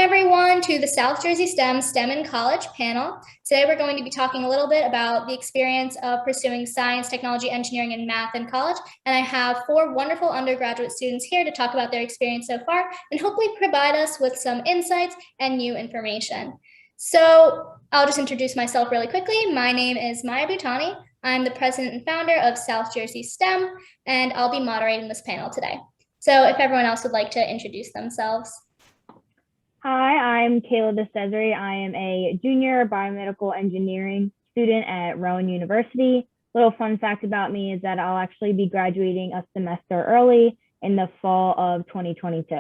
everyone to the South Jersey STEM in College panel. Today we're going to be talking a little bit about the experience of pursuing science, technology, engineering, and math in college. And I have 4 wonderful undergraduate students here to talk about their experience so far and hopefully provide us with some insights and new information. So I'll just introduce myself really quickly. My name is Maya Butani. I'm the president and founder of South Jersey STEM, and I'll be moderating this panel today. So if everyone else would like to introduce themselves. Hi, I'm Kayla DeCesari. I am a junior biomedical engineering student at Rowan University. Little fun fact about me is that I'll actually be graduating a semester early in the fall of 2022.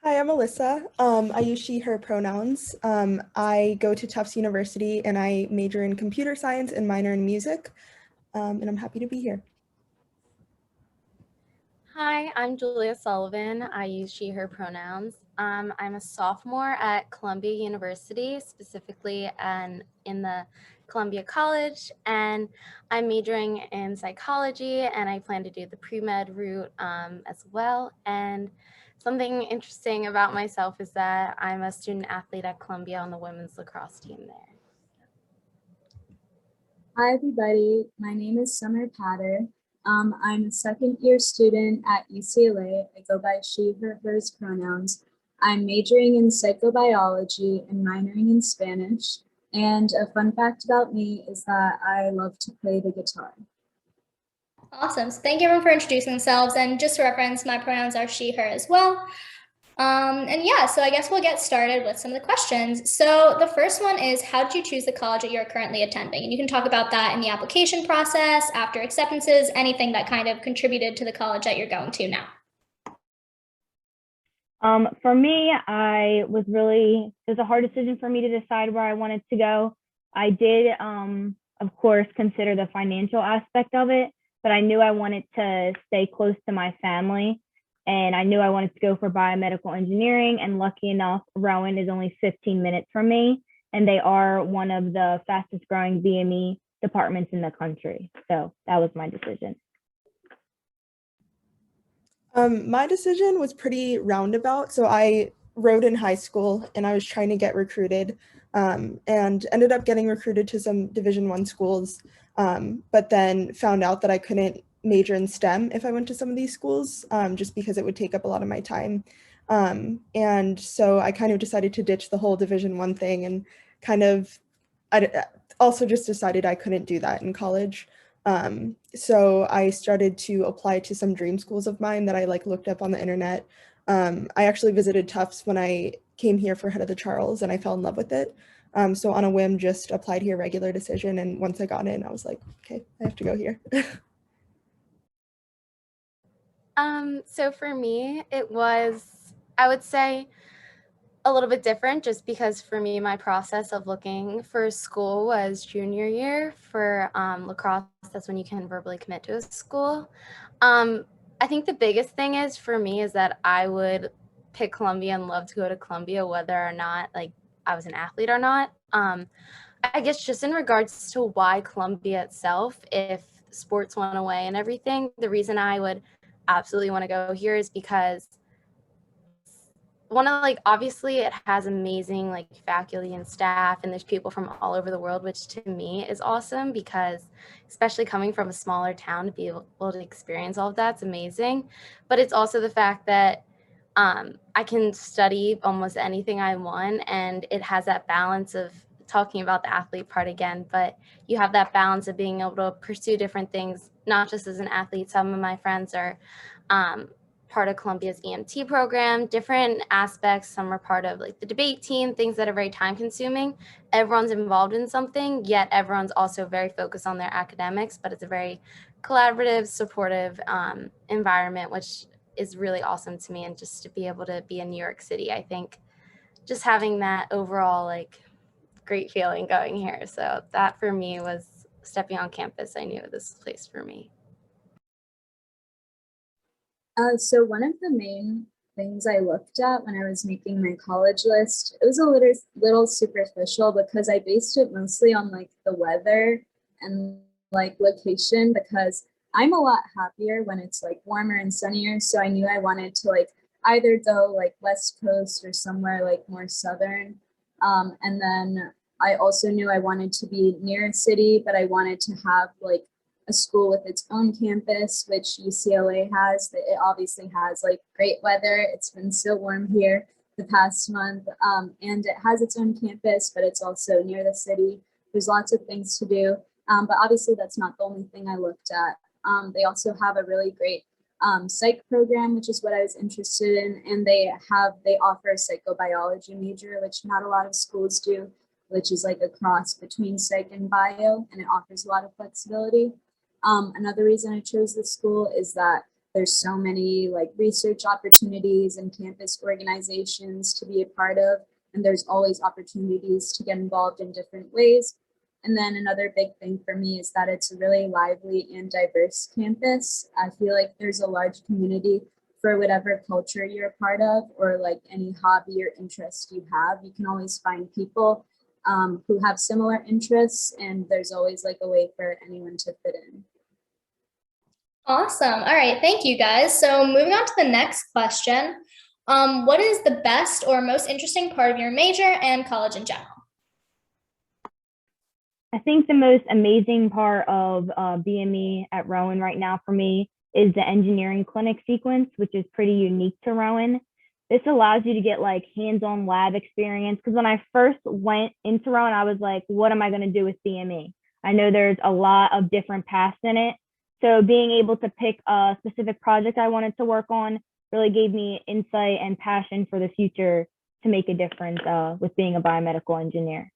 Hi, I'm Alyssa. I use she, her pronouns. I go to Tufts University and I major in computer science and minor in music. And I'm happy to be here. Hi, I'm Sullivan. I use she, her pronouns. I'm a sophomore at Columbia University, specifically in the Columbia College, and I'm majoring in psychology, and I plan to do the pre-med route as well. And something interesting about myself is that I'm a student athlete at Columbia on the women's lacrosse team there. Hi, everybody. My name is Samar. I'm a second-year student at UCLA. I go by she, her, hers pronouns. I'm majoring in psychobiology and minoring in Spanish. And a fun fact about me is that I love to play the guitar. Awesome. So thank you everyone for introducing themselves. And just to reference, my pronouns are she, her as well. So I guess we'll get started with some of the questions. So the first one is, how did you choose the college that you're currently attending? And you can talk about that in the application process, after acceptances, anything that kind of contributed to the college that you're going to now. For me, it was a hard decision for me to decide where I wanted to go. I did, of course, consider the financial aspect of it, but I knew I wanted to stay close to my family. And I knew I wanted to go for biomedical engineering, and lucky enough, Rowan is only 15 minutes from me, and they are one of the fastest growing BME departments in the country. So that was my decision. My decision was pretty roundabout. So I wrote in high school and I was trying to get recruited and ended up getting recruited to some Division I schools, but then found out that I couldn't major in STEM if I went to some of these schools, just because it would take up a lot of my time. And so I kind of decided to ditch the whole Division I thing, and I also just decided I couldn't do that in college. So I started to apply to some dream schools of mine that I looked up on the internet. I actually visited Tufts when I came here for Head of the Charles, and I fell in love with it. So on a whim, just applied here, regular decision. And once I got in, I was like, okay, I have to go here. So for me, it was, I would say, a little bit different, just because for me, my process of looking for school was junior year. For lacrosse, that's when you can verbally commit to a school. I think the biggest thing is for me is that I would pick Columbia and love to go to Columbia, whether or not I was an athlete or not. I guess just in regards to why Columbia itself, if sports went away and everything, the reason I would absolutely want to go here is because obviously it has amazing faculty and staff, and there's people from all over the world, which to me is awesome, because especially coming from a smaller town, to be able to experience all of that's amazing. But it's also the fact that I can study almost anything I want, and it has that balance of talking about the athlete part again, but you have that balance of being able to pursue different things, not just as an athlete. Some of my friends are part of Columbia's EMT program, different aspects. Some are part of the debate team, things that are very time consuming. Everyone's involved in something, yet everyone's also very focused on their academics, but it's a very collaborative, supportive environment, which is really awesome to me. And just to be able to be in New York City, I think just having that overall great feeling going here. So that for me was stepping on campus. I knew this place for me. So one of the main things I looked at when I was making my college list, it was a little superficial, because I based it mostly on the weather and location, because I'm a lot happier when it's warmer and sunnier. So I knew I wanted to either go like West Coast or somewhere like more Southern. And then I also knew I wanted to be near a city, but I wanted to have like a school with its own campus, which UCLA has. It obviously has like great weather. It's been so warm here the past month, and it has its own campus, but it's also near the city. There's lots of things to do, but obviously that's not the only thing I looked at. They also have a really great psych program, which is what I was interested in, and they offer a psychobiology major, which not a lot of schools do, which is like a cross between psych and bio, and it offers a lot of flexibility. Another reason I chose this school is that there's so many like research opportunities and campus organizations to be a part of, and there's always opportunities to get involved in different ways. And then another big thing for me is that it's a really lively and diverse campus. I feel like there's a large community for whatever culture you're a part of, or like any hobby or interest you have. You can always find people who have similar interests, and there's always like a way for anyone to fit in. Awesome. All right. Thank you, guys. So moving on to the next question. What is the best or most interesting part of your major and college in general? I think the most amazing part of BME at Rowan right now for me is the engineering clinic sequence, which is pretty unique to Rowan. This allows you to get like hands-on lab experience, because when I first went into Rowan, I was like, what am I going to do with BME? I know there's a lot of different paths in it. So being able to pick a specific project I wanted to work on really gave me insight and passion for the future to make a difference with being a biomedical engineer.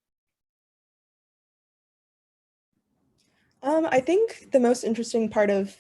I think the most interesting part of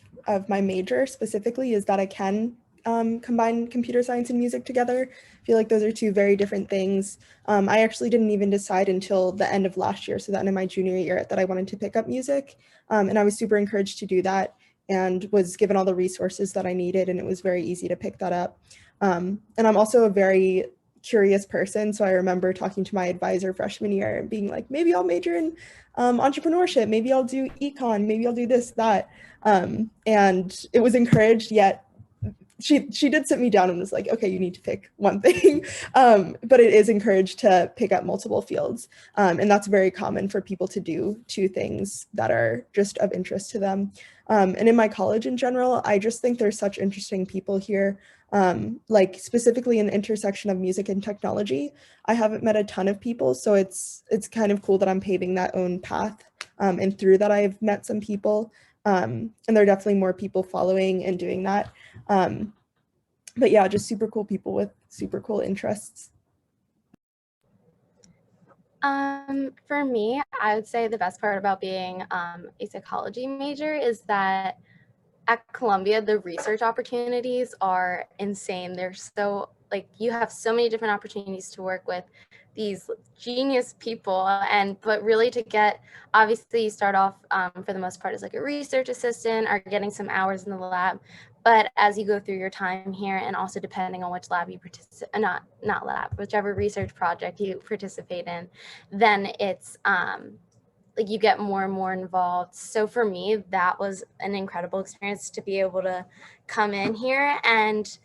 my major specifically is that I can combine computer science and music together. I feel like those are two very different things. I actually didn't even decide until the end of last year, so that in my junior year, that I wanted to pick up music. And I was super encouraged to do that and was given all the resources that I needed, and it was very easy to pick that up. And I'm also a very curious person, so I remember talking to my advisor freshman year and being like, maybe I'll major in entrepreneurship, maybe I'll do econ, maybe I'll do this, that. And it was encouraged, yet she did sit me down and was like, okay, you need to pick one thing. But it is encouraged to pick up multiple fields. And that's very common for people to do two things that are just of interest to them. And in my college in general, I just think there's such interesting people here. Like specifically in the intersection of music and technology, I haven't met a ton of people. So it's kind of cool that I'm paving that own path. And through that, I've met some people. And there are definitely more people following and doing that. But yeah, just super cool people with super cool interests. For me, I would say the best part about being a psychology major is that at Columbia, the research opportunities are insane. They're so, like, you have so many different opportunities to work with these genius people, but really to get, obviously you start off for the most part as like a research assistant or getting some hours in the lab. But as you go through your time here, and also depending on which lab you participate, not lab, whichever research project you participate in, then it's like you get more and more involved. So for me, that was an incredible experience to be able to come in here. And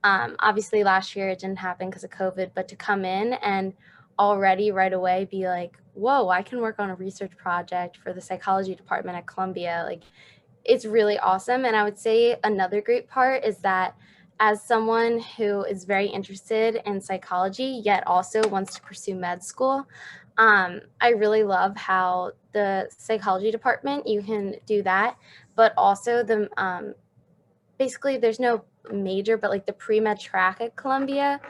obviously last year it didn't happen because of COVID, but to come in and already right away be like, whoa, I can work on a research project for the psychology department at Columbia. Like, it's really awesome. And I would say another great part is that as someone who is very interested in psychology, yet also wants to pursue med school, I really love how the psychology department, you can do that, but also the basically there's no major, but like the pre-med track at Columbia,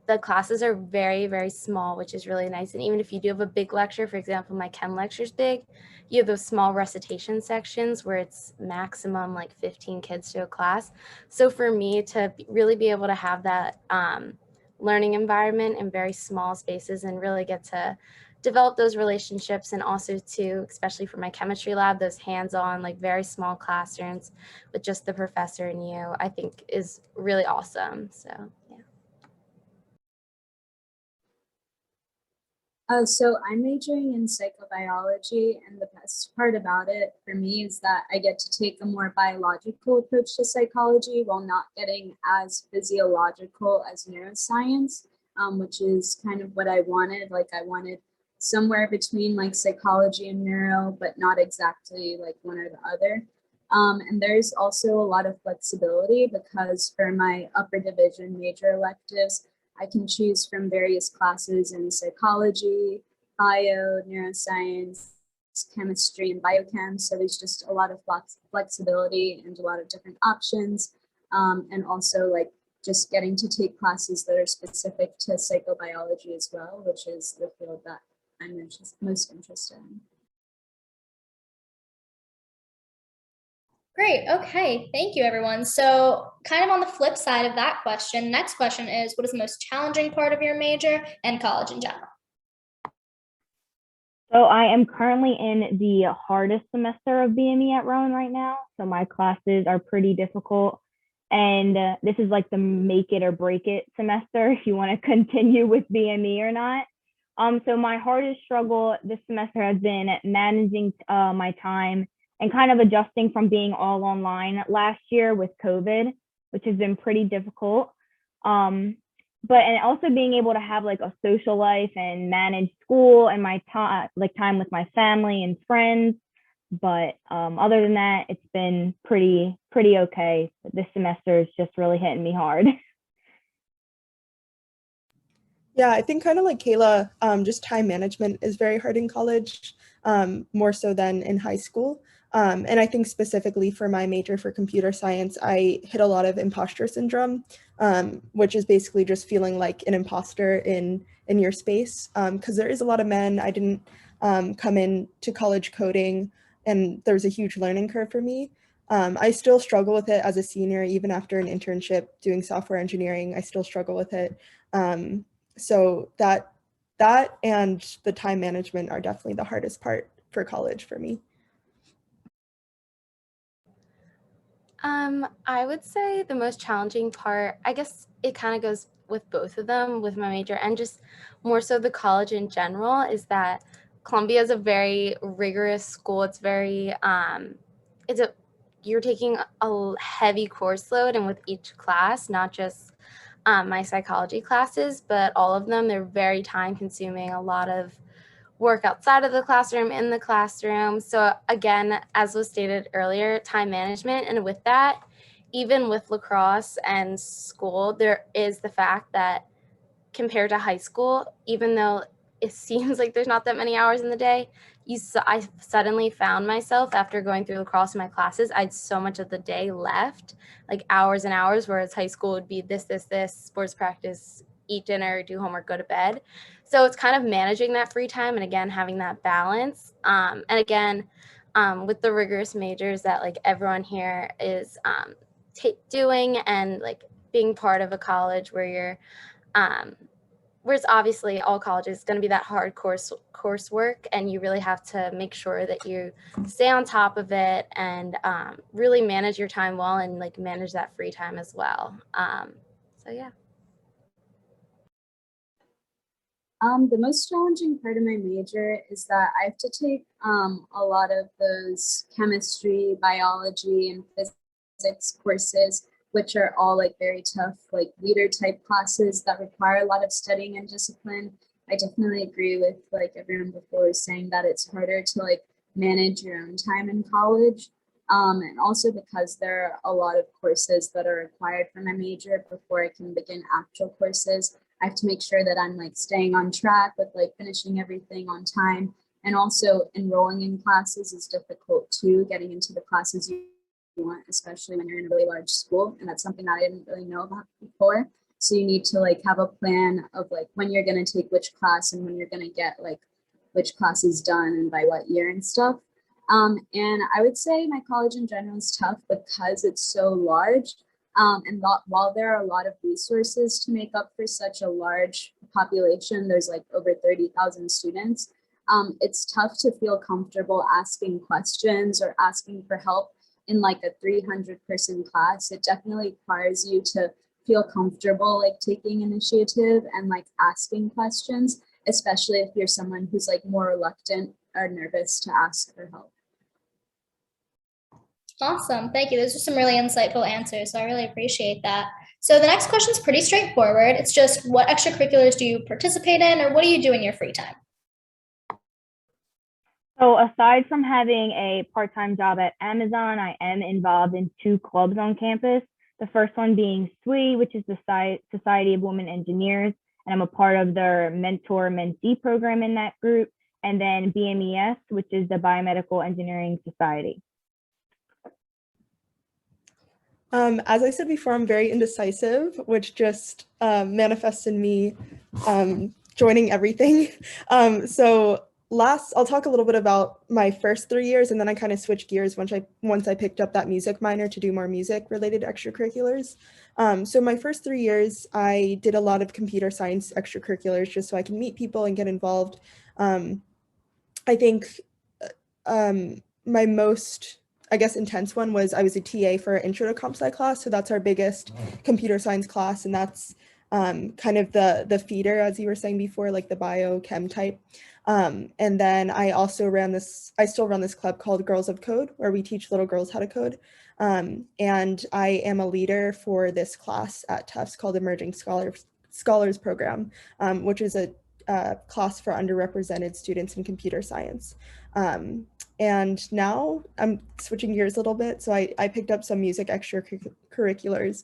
the classes are very, very small, which is really nice. And even if you do have a big lecture, for example, my chem lecture is big, you have those small recitation sections where it's maximum like 15 kids to a class. So for me to really be able to have that learning environment in very small spaces and really get to develop those relationships, and also to, especially for my chemistry lab, those hands-on, like very small classrooms with just the professor and you, I think is really awesome. So yeah. So I'm majoring in psychobiology, and the best part about it for me is that I get to take a more biological approach to psychology while not getting as physiological as neuroscience, which is kind of what I wanted. Like I wanted somewhere between like psychology and neuro, but not exactly like one or the other. And there's also a lot of flexibility because for my upper division major electives, I can choose from various classes in psychology, bio, neuroscience, chemistry, and biochem. So there's just a lot of flexibility and a lot of different options. And also like just getting to take classes that are specific to psychobiology as well, which is the field that I'm most interested in. Great. Okay. Thank you, everyone. So kind of on the flip side of that question, next question is, what is the most challenging part of your major and college in general? So I am currently in the hardest semester of BME at Rowan right now. So my classes are pretty difficult. And this is like the make it or break it semester if you want to continue with BME or not. So my hardest struggle this semester has been managing my time and kind of adjusting from being all online last year with COVID, which has been pretty difficult. And also being able to have like a social life and manage school and my time, like time with my family and friends. But other than that, it's been pretty okay. This semester is just really hitting me hard. Yeah, I think kind of like Kayla, just time management is very hard in college, more so than in high school. And I think specifically for my major for computer science, I hit a lot of imposter syndrome, which is basically just feeling like an imposter in your space. Because there is a lot of men. I didn't come in to college coding, and there was a huge learning curve for me. I still struggle with it as a senior, even after an internship doing software engineering. I still struggle with it. So that and the time management are definitely the hardest part for college for me. I would say the most challenging part, I guess it kind of goes with both of them, with my major and just more so the college in general, is that Columbia is a very rigorous school. It's very, you're taking a heavy course load, and with each class, not just my psychology classes, but all of them, they're very time consuming, a lot of work outside of the classroom, in the classroom. So again, as was stated earlier, time management. And with that, even with lacrosse and school, there is the fact that compared to high school, even though it seems like there's not that many hours in the day, I suddenly found myself after going through lacrosse in my classes, I had so much of the day left, like hours and hours, whereas high school would be this, sports practice, eat dinner, do homework, go to bed. So it's kind of managing that free time and again, having that balance. And again, with the rigorous majors that like everyone here is doing, and like being part of a college where you're whereas obviously all colleges is going to be that hard coursework, and you really have to make sure that you stay on top of it and really manage your time well, and like manage that free time as well. So yeah. The most challenging part of my major is that I have to take a lot of those chemistry, biology, and physics courses, which are all like very tough, like leader type classes that require a lot of studying and discipline. I definitely agree with like everyone before saying that it's harder to like manage your own time in college. And also because there are a lot of courses that are required for my major before I can begin actual courses. I have to make sure that I'm like staying on track with like finishing everything on time. And also enrolling in classes is difficult too, getting into the classes you want, especially when you're in a really large school. And that's something that I didn't really know about before. So you need to like have a plan of like when you're going to take which class and when you're going to get like which class is done and by what year and stuff. And I would say my college in general is tough because it's so large. And while there are a lot of resources to make up for such a large population, there's like over 30,000 students. It's tough to feel comfortable asking questions or asking for help in like a 300-person class. It definitely requires you to feel comfortable like taking initiative and like asking questions. especially if you're someone who's like more reluctant or nervous to ask for help. Awesome. Thank you. Those are some really insightful answers. So I really appreciate that. So the next question is pretty straightforward. It's just, what extracurriculars do you participate in, or what do you do in your free time? So aside from having a part-time job at Amazon, I am involved in 2 clubs on campus. The first one being SWE, which is the Society of Women Engineers, and I'm a part of their mentor-mentee program in that group. And then BMES, which is the Biomedical Engineering Society. As I said before, I'm very indecisive, which just manifests in me joining everything. I'll talk a little bit about my first 3 years, and then I kind of switched gears once I picked up that music minor to do more music-related extracurriculars. So my first 3 years, I did a lot of computer science extracurriculars just so I can meet people and get involved. I think my most, I guess, intense one was I was a TA for Intro to Comp Sci class, so that's our biggest computer science class, and that's kind of the feeder, as you were saying before, like the biochem type. And then I still run this club called Girls of Code, where we teach little girls how to code. And I am a leader for this class at Tufts called Emerging Scholars Program, which is a class for underrepresented students in computer science. And now I'm switching gears a little bit. So I picked up some music extracurriculars.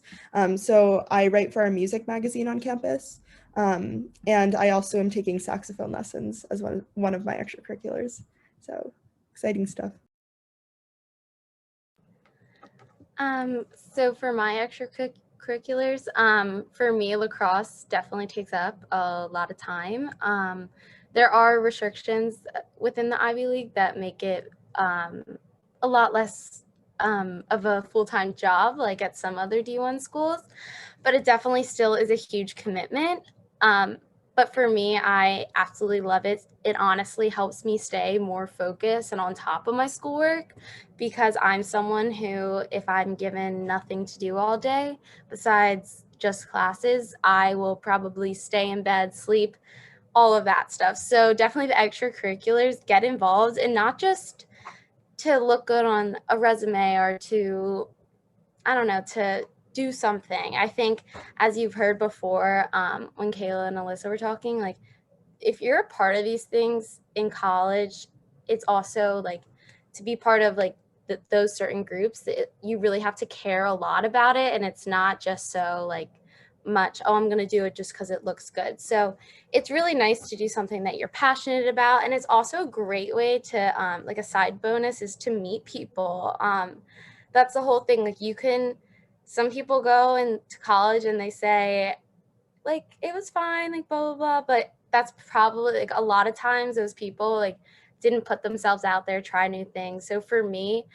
So I write for our music magazine on campus. And I also am taking saxophone lessons as one of my extracurriculars. So exciting stuff. So for my extracurriculars, for me, lacrosse definitely takes up a lot of time. There are restrictions within the Ivy League that make it a lot less of a full-time job, like at some other D1 schools, but it definitely still is a huge commitment. But for me, I absolutely love it. It honestly helps me stay more focused and on top of my schoolwork, because I'm someone who, if I'm given nothing to do all day besides just classes, I will probably stay in bed, sleep, all of that stuff. So definitely the extracurriculars, get involved, and not just to look good on a resume or to, I don't know, to do something. I think, as you've heard before, when Kayla and Alyssa were talking, like, if you're a part of these things in college, it's also like, to be part of like those certain groups, you really have to care a lot about it. And it's not just so like much, oh, I'm going to do it just because it looks good. So it's really nice to do something that you're passionate about. And it's also a great way to, like, a side bonus is to meet people. That's the whole thing. Like, some people go into college and they say, like, it was fine, like, blah, blah, blah. But that's probably, like, a lot of times those people, like, didn't put themselves out there, try new things. So for me,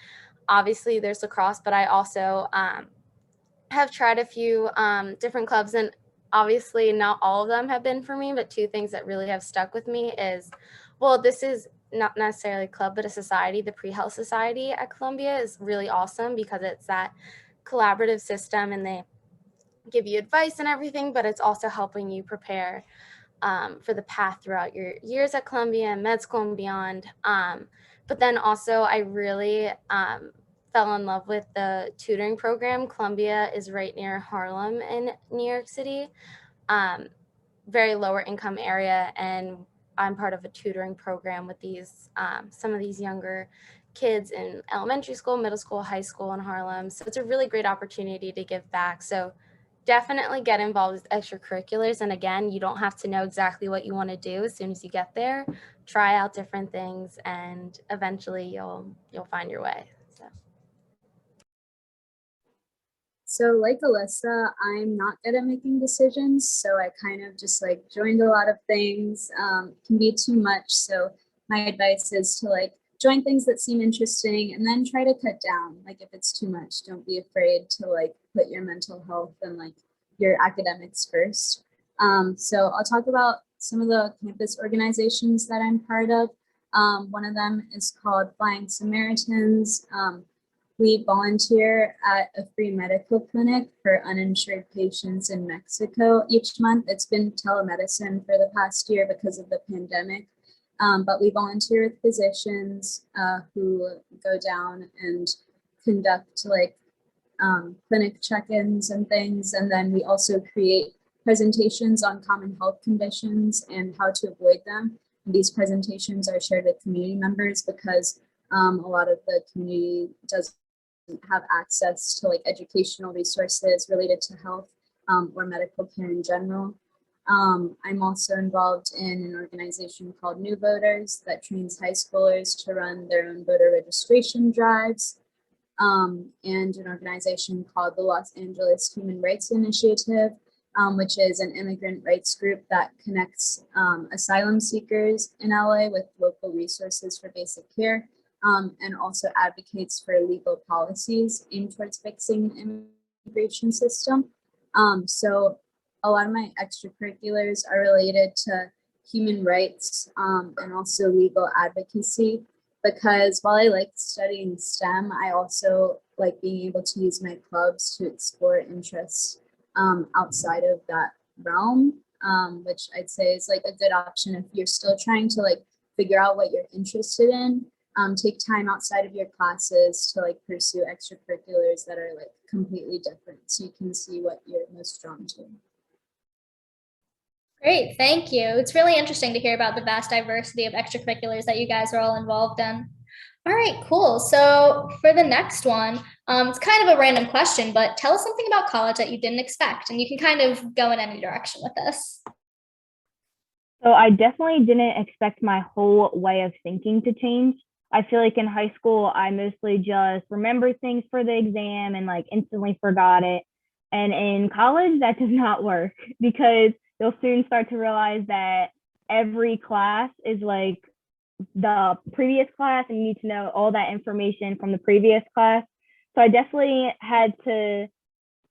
obviously there's lacrosse, but I also have tried a few different clubs, and obviously not all of them have been for me, but 2 things that really have stuck with me is, well, this is not necessarily a club, but a society. The Pre-Health Society at Columbia is really awesome because it's that collaborative system, and they give you advice and everything, but it's also helping you prepare for the path throughout your years at Columbia and med school and beyond. But then also I really fell in love with the tutoring program. Columbia is right near Harlem in New York City, very lower income area, and I'm part of a tutoring program with these some of these younger kids in elementary school, middle school, high school in Harlem. So it's a really great opportunity to give back. So definitely get involved with extracurriculars. And again, you don't have to know exactly what you want to do as soon as you get there. Try out different things, and eventually you'll find your way. So like Alyssa, I'm not good at making decisions. So I kind of just like joined a lot of things, can be too much. So my advice is to like join things that seem interesting and then try to cut down. Like if it's too much, don't be afraid to like put your mental health and like your academics first. So I'll talk about some of the campus organizations that I'm part of. One of them is called Flying Samaritans. We volunteer at a free medical clinic for uninsured patients in Mexico each month. It's been telemedicine for the past year because of the pandemic, but we volunteer with physicians who go down and conduct like clinic check-ins and things. And then we also create presentations on common health conditions and how to avoid them. And these presentations are shared with community members because a lot of the community doesn't have access to like educational resources related to health or medical care in general. I'm also involved in an organization called New Voters that trains high schoolers to run their own voter registration drives, and an organization called the Los Angeles Human Rights Initiative, which is an immigrant rights group that connects asylum seekers in LA with local resources for basic care, and also advocates for legal policies aimed towards fixing the immigration system. So a lot of my extracurriculars are related to human rights and also legal advocacy, because while I like studying STEM, I also like being able to use my clubs to explore interests outside of that realm, which I'd say is like a good option if you're still trying to like figure out what you're interested in. Take time outside of your classes to like pursue extracurriculars that are like completely different, so you can see what you're most drawn to. Great, thank you. It's really interesting to hear about the vast diversity of extracurriculars that you guys are all involved in. All right, cool. So for the next one, it's kind of a random question, but tell us something about college that you didn't expect, and you can kind of go in any direction with this. So I definitely didn't expect my whole way of thinking to change. I feel like in high school, I mostly just remembered things for the exam and like instantly forgot it. And in college, that does not work, because you'll soon start to realize that every class is like the previous class, and you need to know all that information from the previous class. So I definitely had to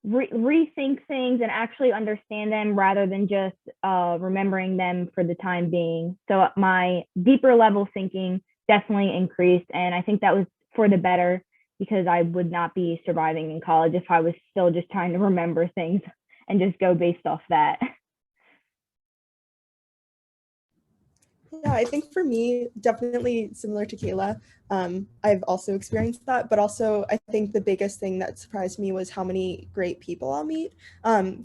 rethink things and actually understand them rather than just remembering them for the time being. So my deeper level thinking definitely increased, and I think that was for the better, because I would not be surviving in college if I was still just trying to remember things and just go based off that. Yeah, I think for me, definitely similar to Kayla. I've also experienced that, but also I think the biggest thing that surprised me was how many great people I'll meet.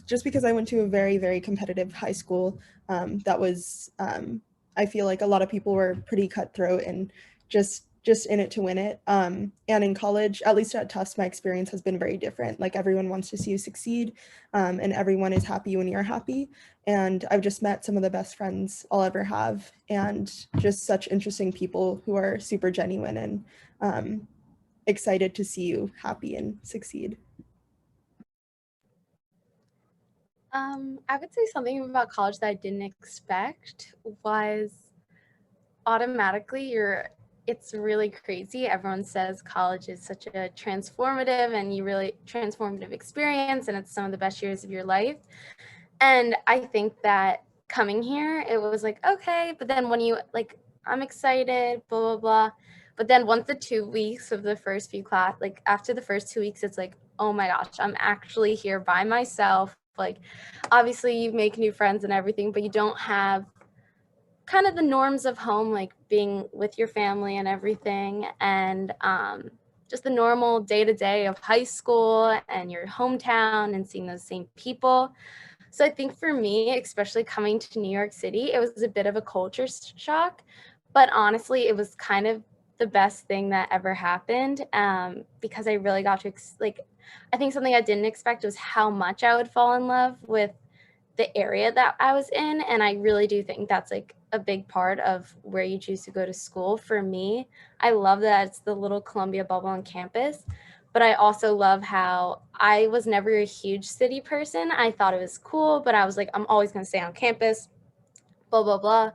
Just because I went to a very, very competitive high school, that was, I feel like a lot of people were pretty cutthroat and just in it to win it. And in college, at least at Tufts, my experience has been very different. Like everyone wants to see you succeed, and everyone is happy when you're happy. And I've just met some of the best friends I'll ever have, and just such interesting people who are super genuine and excited to see you happy and succeed. I would say something about college that I didn't expect was automatically it's really crazy. Everyone says college is such a transformative experience, and it's some of the best years of your life. And I think that coming here, it was like, okay, but then when you like, I'm excited, blah, blah, blah. But then once the 2 weeks of the first few class, like after the first 2 weeks, it's like, oh my gosh, I'm actually here by myself. Like, obviously you make new friends and everything, but you don't have kind of the norms of home, like being with your family and everything. And just the normal day-to-day of high school and your hometown and seeing those same people. So I think for me, especially coming to New York City, it was a bit of a culture shock, but honestly, it was kind of the best thing that ever happened, because I really got to, I think something I didn't expect was how much I would fall in love with the area that I was in. And I really do think that's like a big part of where you choose to go to school. For me, I love that it's the little Columbia bubble on campus. But I also love how I was never a huge city person. I thought it was cool, but I was like, I'm always going to stay on campus, blah, blah, blah.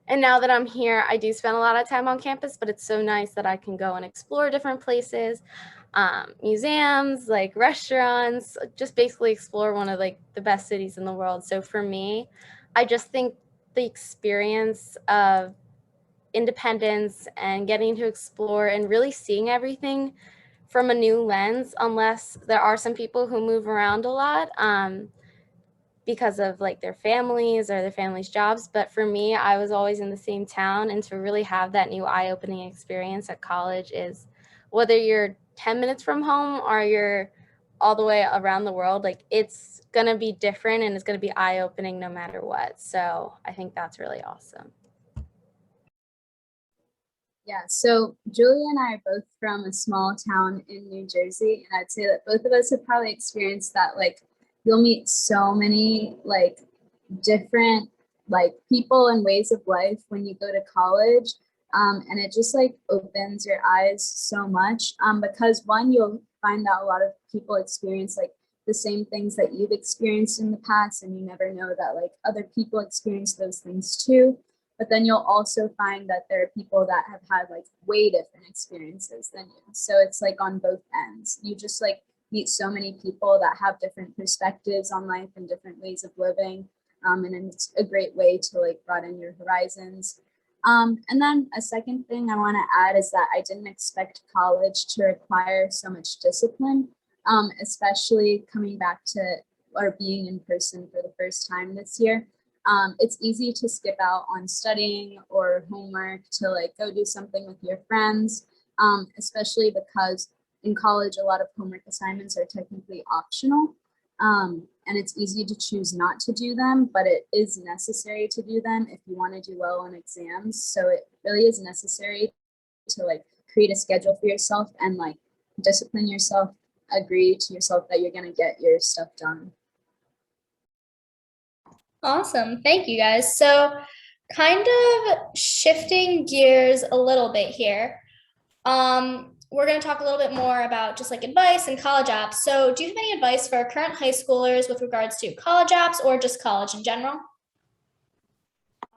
And now that I'm here, I do spend a lot of time on campus, but it's so nice that I can go and explore different places, museums, like restaurants, just basically explore one of like the best cities in the world. So for me, I just think the experience of independence and getting to explore and really seeing everything from a new lens, unless there are some people who move around a lot because of like their families or their families' jobs. But for me, I was always in the same town, and to really have that new eye-opening experience at college is, whether you're 10 minutes from home or you're all the way around the world, like it's gonna be different and it's gonna be eye-opening no matter what. So I think that's really awesome. Yeah, so Julia and I are both from a small town in New Jersey, and I'd say that both of us have probably experienced that. Like, you'll meet so many like different like people and ways of life when you go to college, and it just like opens your eyes so much, because one, you'll find that a lot of people experience like the same things that you've experienced in the past, and you never know that like other people experience those things too. But then you'll also find that there are people that have had like way different experiences than you. So it's like on both ends. You just like meet so many people that have different perspectives on life and different ways of living. And it's a great way to like broaden your horizons. And then a second thing I want to add is that I didn't expect college to require so much discipline, especially coming back to or being in person for the first time this year. It's easy to skip out on studying or homework to like go do something with your friends, especially because in college, a lot of homework assignments are technically optional. And it's easy to choose not to do them, but it is necessary to do them if you want to do well on exams. So it really is necessary to like create a schedule for yourself and like discipline yourself, agree to yourself that you're going to get your stuff done. Awesome. Thank you guys. So kind of shifting gears a little bit here. We're going to talk a little bit more about just like advice and college apps. So do you have any advice for current high schoolers with regards to college apps or just college in general?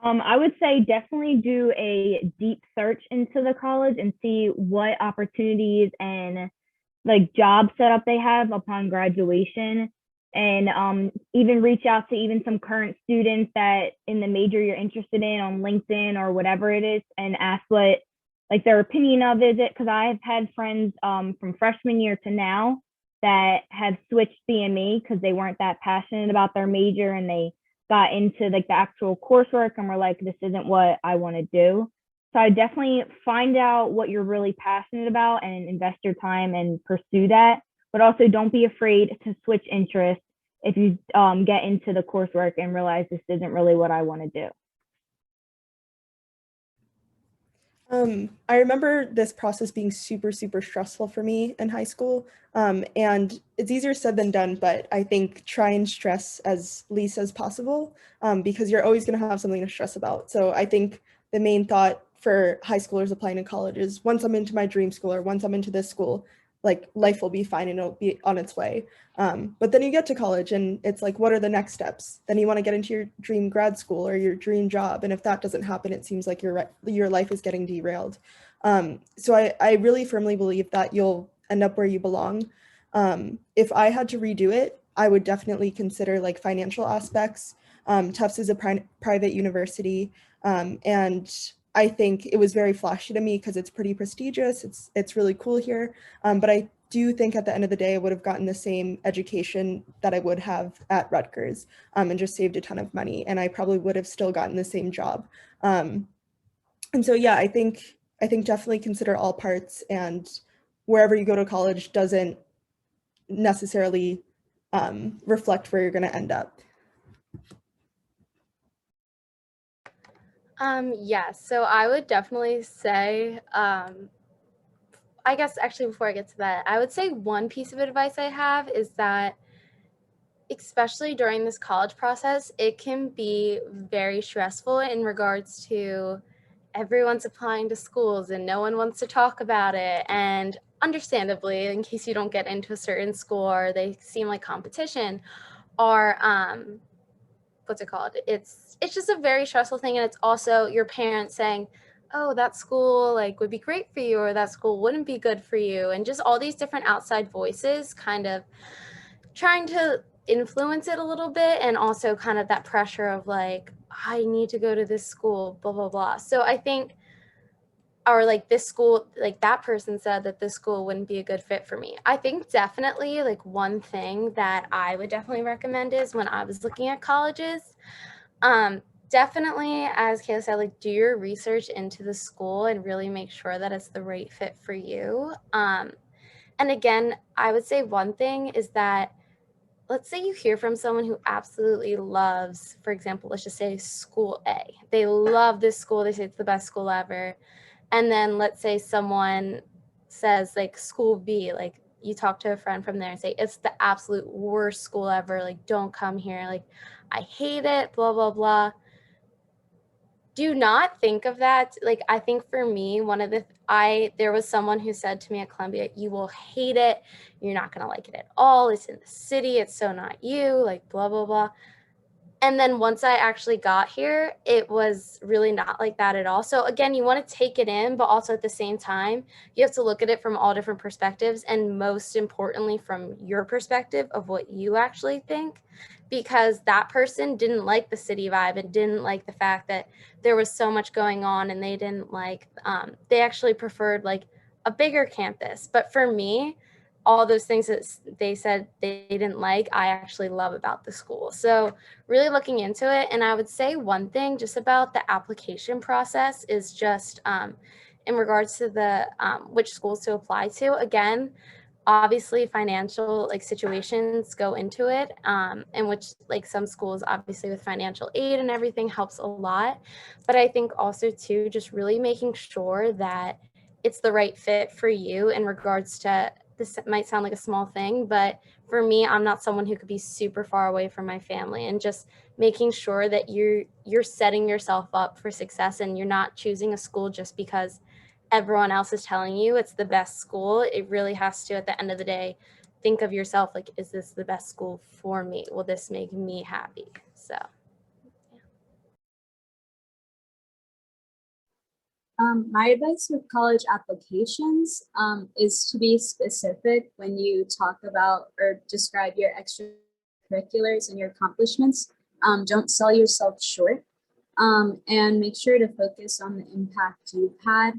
I would say definitely do a deep search into the college and see what opportunities and like job setup they have upon graduation, and even reach out to even some current students that in the major you're interested in on LinkedIn or whatever it is, and ask what like their opinion of it. Because I've had friends from freshman year to now that have switched CME because they weren't that passionate about their major, and they got into like the actual coursework and were like, this isn't what I want to do. So I definitely find out what you're really passionate about and invest your time and pursue that. But also don't be afraid to switch interests if you get into the coursework and realize this isn't really what I want to do. I remember this process being super, super stressful for me in high school. And it's easier said than done, but I think try and stress as least as possible, because you're always going to have something to stress about. So I think the main thought for high schoolers applying to college is, once I'm into my dream school or once I'm into this school, like life will be fine and it'll be on its way. But then you get to college and it's like, what are the next steps? Then you want to get into your dream grad school or your dream job. And if that doesn't happen, it seems like your life is getting derailed. So I really firmly believe that you'll end up where you belong. If I had to redo it, I would definitely consider like financial aspects. Tufts is a private university, and I think it was very flashy to me because it's pretty prestigious. It's really cool here. But I do think at the end of the day, I would have gotten the same education that I would have at Rutgers, and just saved a ton of money. And I probably would have still gotten the same job. And so, yeah, I think definitely consider all parts, and wherever you go to college doesn't necessarily reflect where you're going to end up. Yeah, so I would definitely say, I guess actually before I get to that, I would say one piece of advice I have is that, especially during this college process, it can be very stressful in regards to everyone's applying to schools and no one wants to talk about it. And understandably, in case you don't get into a certain school or they seem like competition, or what's it called? It's just a very stressful thing. And it's also your parents saying, oh, that school like would be great for you, or that school wouldn't be good for you. And just all these different outside voices kind of trying to influence it a little bit. And also kind of that pressure of like, I need to go to this school, blah, blah, blah. So I think or like this school, like that person said that this school wouldn't be a good fit for me. I think definitely like one thing that I would definitely recommend is when I was looking at colleges, definitely, as Kayla said, like do your research into the school and really make sure that it's the right fit for you. And again, I would say one thing is that let's say you hear from someone who absolutely loves, for example, let's just say school A. They love this school. They say it's the best school ever. And then let's say someone says like school B, like you talk to a friend from there and say, it's the absolute worst school ever. Like, don't come here. Like, I hate it, blah, blah, blah. Do not think of that. Like, I think for me, there was someone who said to me at Columbia, you will hate it. You're not going to like it at all. It's in the city. It's so not you, like blah, blah, blah. And then once I actually got here, it was really not like that at all. So again, you want to take it in, but also at the same time, you have to look at it from all different perspectives. And most importantly, from your perspective of what you actually think, because that person didn't like the city vibe and didn't like the fact that there was so much going on, and they didn't like, they actually preferred like a bigger campus. But for me, all those things that they said they didn't like, I actually love about the school. So really looking into it. And I would say one thing just about the application process is just in regards to the which schools to apply to. Again, obviously financial like situations go into it, in which like some schools obviously with financial aid and everything helps a lot. But I think also too, just really making sure that it's the right fit for you in regards to, this might sound like a small thing, but for me, I'm not someone who could be super far away from my family, and just making sure that you're setting yourself up for success, and you're not choosing a school just because everyone else is telling you it's the best school. It really has to, at the end of the day, think of yourself like, is this the best school for me? Will this make me happy? So My advice with college applications is to be specific when you talk about or describe your extracurriculars and your accomplishments. Don't sell yourself short, and make sure to focus on the impact you've had.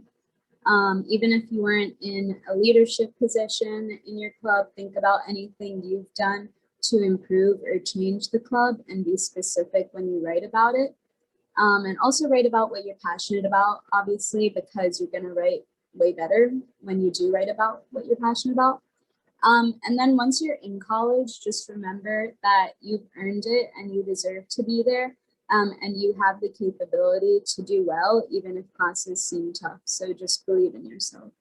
Even if you weren't in a leadership position in your club, think about anything you've done to improve or change the club, and be specific when you write about it. And also write about what you're passionate about, obviously, because you're going to write way better when you do write about what you're passionate about. And then once you're in college, just remember that you've earned it and you deserve to be there. And you have the capability to do well, even if classes seem tough. So just believe in yourself.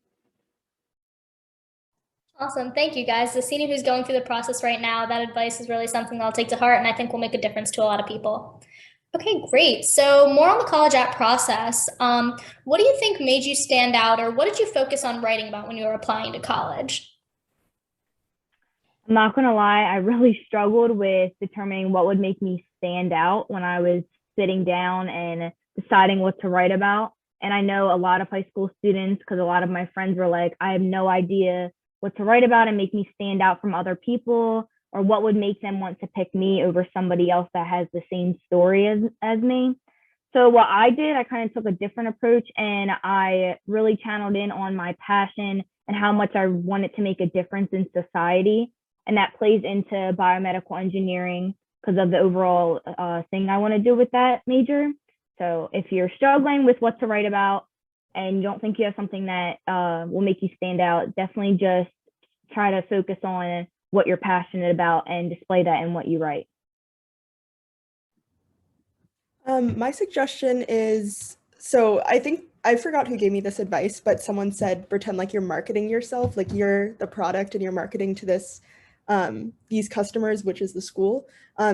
Awesome. Thank you, guys. The senior who's going through the process right now, that advice is really something that I'll take to heart, and I think will make a difference to a lot of people. Okay, great. So more on the college app process. What do you think made you stand out, or what did you focus on writing about when you were applying to college? I'm not going to lie, I really struggled with determining what would make me stand out when I was sitting down and deciding what to write about. And I know a lot of high school students, because a lot of my friends were like, I have no idea what to write about and make me stand out from other people, or what would make them want to pick me over somebody else that has the same story as me. So what I did, I kind of took a different approach, and I really channeled in on my passion and how much I wanted to make a difference in society. And that plays into biomedical engineering because of the overall thing I want to do with that major. So if you're struggling with what to write about and you don't think you have something that will make you stand out, definitely just try to focus on what you're passionate about and display that in what you write. My suggestion is, so I think I forgot who gave me this advice, but someone said, pretend like you're marketing yourself, like you're the product and you're marketing to this, these customers, which is the school.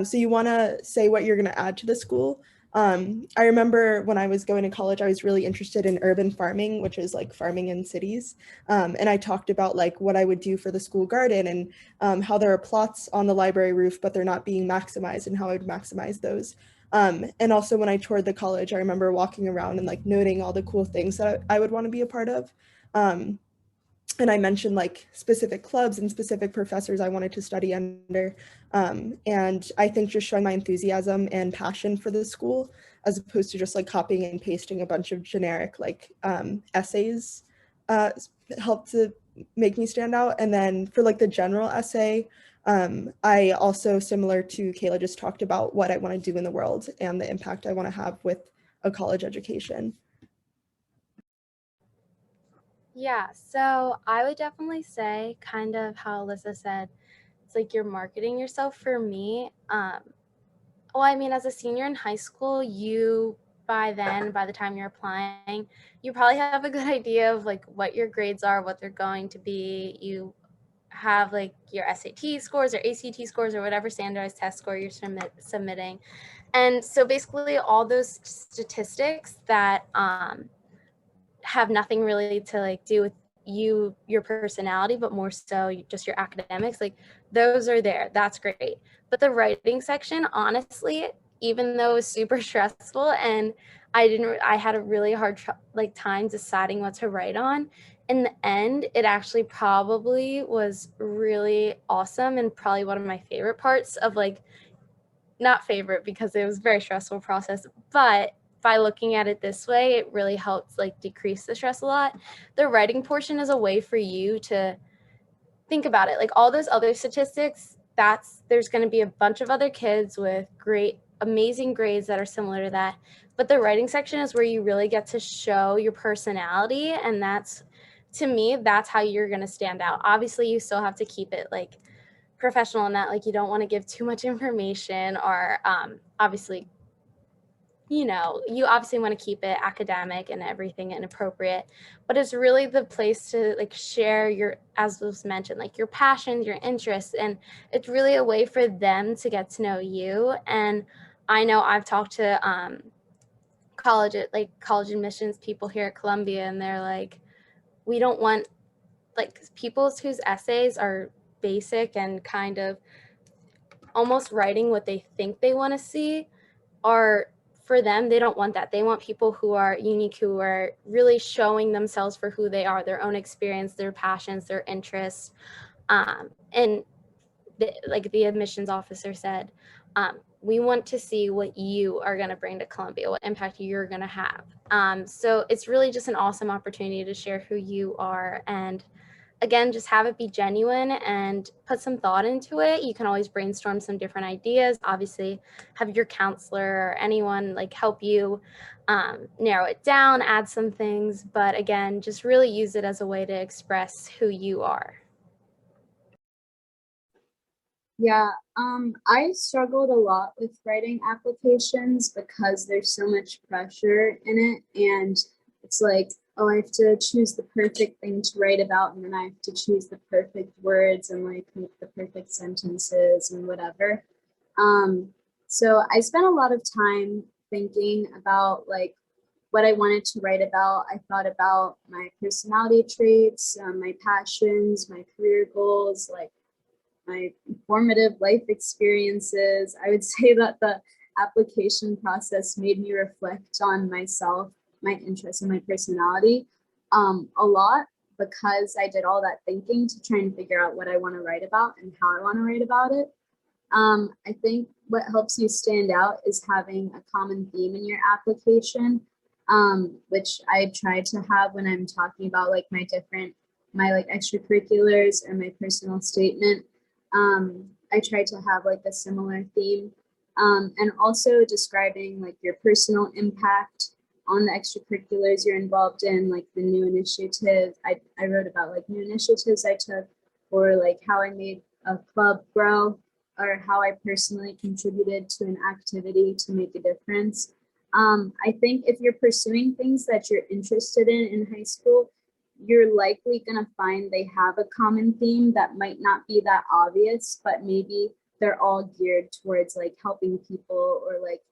So you want to say what you're going to add to the school. I remember when I was going to college, I was really interested in urban farming, which is like farming in cities. And I talked about like what I would do for the school garden, and how there are plots on the library roof, but they're not being maximized, and how I would maximize those. And also when I toured the college, I remember walking around and like noting all the cool things that I would want to be a part of. And I mentioned like specific clubs and specific professors I wanted to study under. And I think just showing my enthusiasm and passion for the school as opposed to just like copying and pasting a bunch of generic like essays helped to make me stand out. And then for like the general essay, I also, similar to Kayla, just talked about what I want to do in the world and the impact I want to have with a college education. Yeah, so I would definitely say, kind of how Alyssa said, it's like you're marketing yourself. For me, well, I mean, as a senior in high school, by the time you're applying, you probably have a good idea of like what your grades are, what they're going to be. You have like your SAT scores or ACT scores or whatever standardized test score you're submitting. And so basically all those statistics that have nothing really to like do with your personality, but more so just your academics, like those are there. That's great. But the writing section, honestly, even though it was super stressful and I had a really hard time deciding what to write on, in the end, it actually probably was really awesome and probably one of my favorite parts of like, not favorite because it was a very stressful process, but by looking at it this way, it really helps like decrease the stress a lot. The writing portion is a way for you to think about it. Like all those other statistics, there's going to be a bunch of other kids with great, amazing grades that are similar to that. But the writing section is where you really get to show your personality. And to me, that's how you're going to stand out. Obviously, you still have to keep it like professional in that, like you don't want to give too much information or obviously, you obviously want to keep it academic and everything and appropriate, but it's really the place to like share your, as was mentioned, like your passions, your interests, and it's really a way for them to get to know you. And I know I've talked to college admissions people here at Columbia, and they're like, we don't want like people whose essays are basic and kind of almost writing what they think they want to see, are for them, they don't want that. They want people who are unique, who are really showing themselves for who they are, their own experience, their passions, their interests. And like the admissions officer said, we want to see what you are going to bring to Columbia, what impact you're going to have. So it's really just an awesome opportunity to share who you are, and again, just have it be genuine and put some thought into it. You can always brainstorm some different ideas. Obviously, have your counselor or anyone like help you narrow it down, add some things. But again, just really use it as a way to express who you are. Yeah, I struggled a lot with writing applications because there's so much pressure in it, and it's like, oh, I have to choose the perfect thing to write about, and then I have to choose the perfect words and like make the perfect sentences and whatever. So I spent a lot of time thinking about like what I wanted to write about. I thought about my personality traits, my passions, my career goals, like my formative life experiences. I would say that the application process made me reflect on myself, my interests, and my personality a lot, because I did all that thinking to try and figure out what I want to write about and how I want to write about it. I think what helps you stand out is having a common theme in your application, which I try to have when I'm talking about like my like extracurriculars or my personal statement. I try to have like a similar theme, and also describing like your personal impact on the extracurriculars you're involved in, like the new initiatives. I wrote about like new initiatives I took, or like how I made a club grow, or how I personally contributed to an activity to make a difference. I think if you're pursuing things that you're interested in high school, you're likely going to find they have a common theme that might not be that obvious, but maybe they're all geared towards like helping people, or like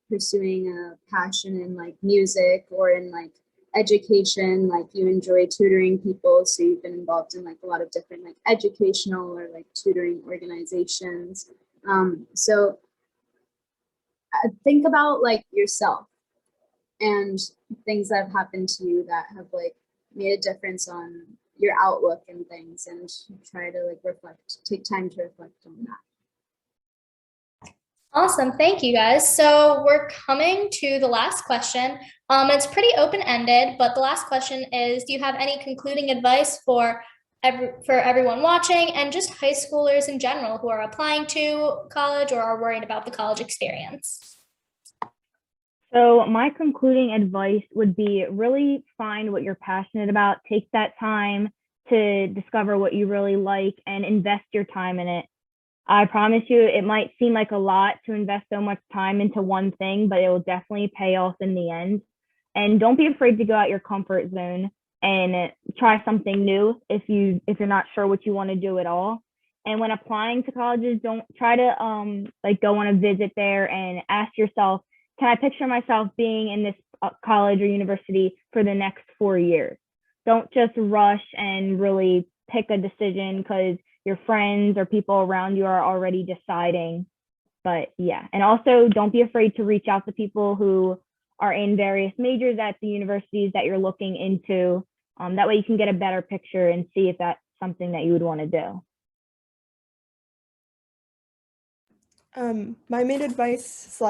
pursuing a passion in like music or in like education, like you enjoy tutoring people, so you've been involved in like a lot of different like educational or like tutoring organizations. So think about like yourself and things that have happened to you that have like made a difference on your outlook and things, and try to like take time to reflect on that. Awesome. Thank you guys. So we're coming to the last question. It's pretty open-ended, but the last question is, do you have any concluding advice for everyone watching and just high schoolers in general who are applying to college or are worried about the college experience? So my concluding advice would be really find what you're passionate about, take that time to discover what you really like and invest your time in it. I promise you, it might seem like a lot to invest so much time into one thing, but it will definitely pay off in the end. And don't be afraid to go out your comfort zone and try something new if you're not sure what you want to do at all. And when applying to colleges, don't try to like go on a visit there and ask yourself, can I picture myself being in this college or university for the next 4 years? Don't just rush and really pick a decision because your friends or people around you are already deciding. But yeah, and also don't be afraid to reach out to people who are in various majors at the universities that you're looking into. That way you can get a better picture and see if that's something that you would want to do. My main advice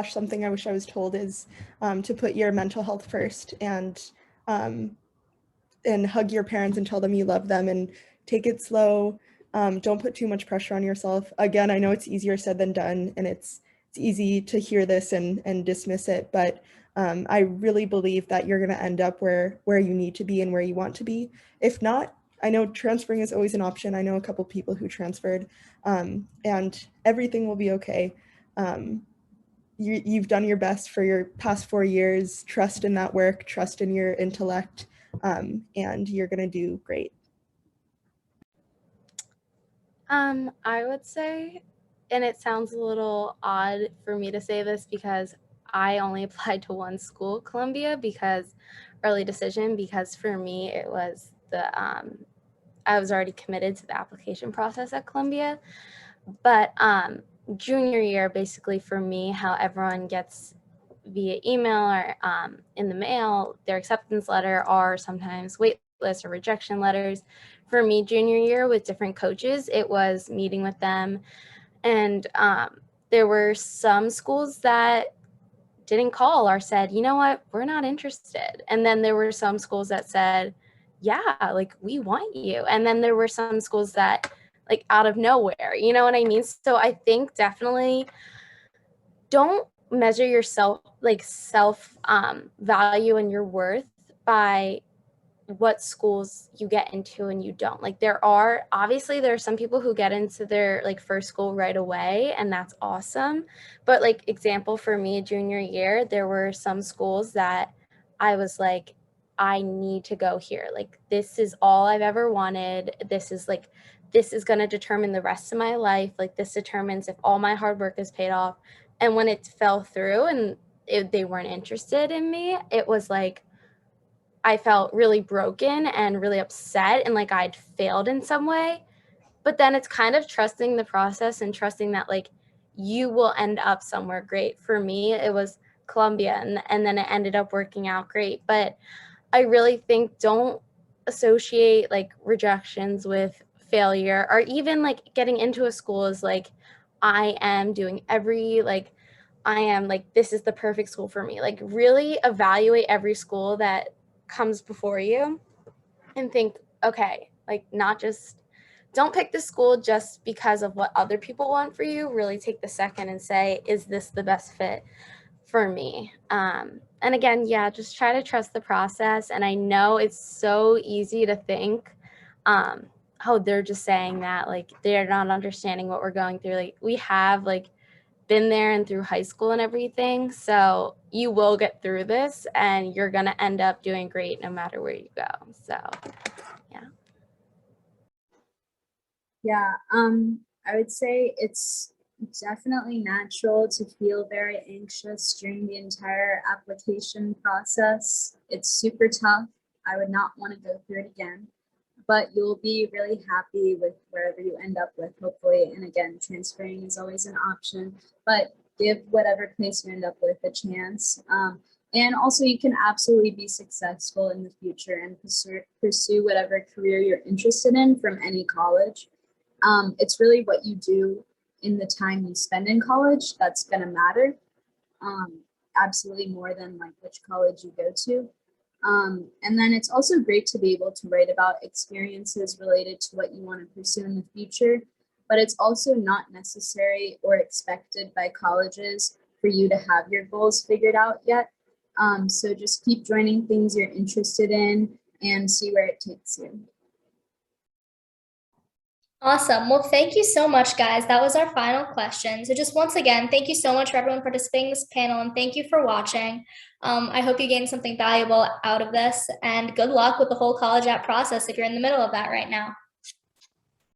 / something I wish I was told is to put your mental health first and hug your parents and tell them you love them and take it slow. Don't put too much pressure on yourself. Again, I know it's easier said than done, and it's easy to hear this and dismiss it, but I really believe that you're going to end up where you need to be and where you want to be. If not, I know transferring is always an option. I know a couple people who transferred, and everything will be okay. You've done your best for your past 4 years. Trust in that work, trust in your intellect, and you're going to do great. I would say, and it sounds a little odd for me to say this because I only applied to one school, Columbia, because early decision, because for me it was I was already committed to the application process at Columbia. But junior year, basically for me, how everyone gets via email or in the mail, their acceptance letter, or sometimes wait lists or rejection letters. For me, junior year with different coaches, it was meeting with them. And there were some schools that didn't call or said, you know what, we're not interested. And then there were some schools that said, yeah, like we want you. And then there were some schools that like out of nowhere, you know what I mean? So I think definitely don't measure yourself like self value and your worth by what schools you get into and you don't. Like there are some people who get into their like first school right away, and that's awesome. But like example for me, junior year, there were some schools that I was like, I need to go here. Like this is all I've ever wanted. This is going to determine the rest of my life. Like this determines if all my hard work is paid off. And when it fell through and they weren't interested in me, it was like, I felt really broken and really upset and like I'd failed in some way. But then it's kind of trusting the process and trusting that like you will end up somewhere great. For me, it was Columbia, and then it ended up working out great. But I really think don't associate like rejections with failure, or even like getting into a school is like, I am doing this is the perfect school for me. Like really evaluate every school that comes before you and think, okay, like don't pick the school just because of what other people want for you. Really take the second and say, is this the best fit for me? And again, yeah, just try to trust the process. And I know it's so easy to think, oh, they're just saying that, like they're not understanding what we're going through. Like we have like been there and through high school and everything. So you will get through this and you're going to end up doing great no matter where you go. So, yeah. Yeah, I would say it's definitely natural to feel very anxious during the entire application process. It's super tough. I would not want to go through it again, but you'll be really happy with wherever you end up with, hopefully. And again, transferring is always an option, but give whatever place you end up with a chance. And also you can absolutely be successful in the future and pursue whatever career you're interested in from any college. It's really what you do in the time you spend in college that's going to matter. Absolutely more than like which college you go to. And then it's also great to be able to write about experiences related to what you want to pursue in the future, but it's also not necessary or expected by colleges for you to have your goals figured out yet. So just keep joining things you're interested in and see where it takes you. Awesome. Well, thank you so much, guys. That was our final question. So just once again, thank you so much for everyone participating in this panel, and thank you for watching. I hope you gained something valuable out of this, and good luck with the whole college app process if you're in the middle of that right now.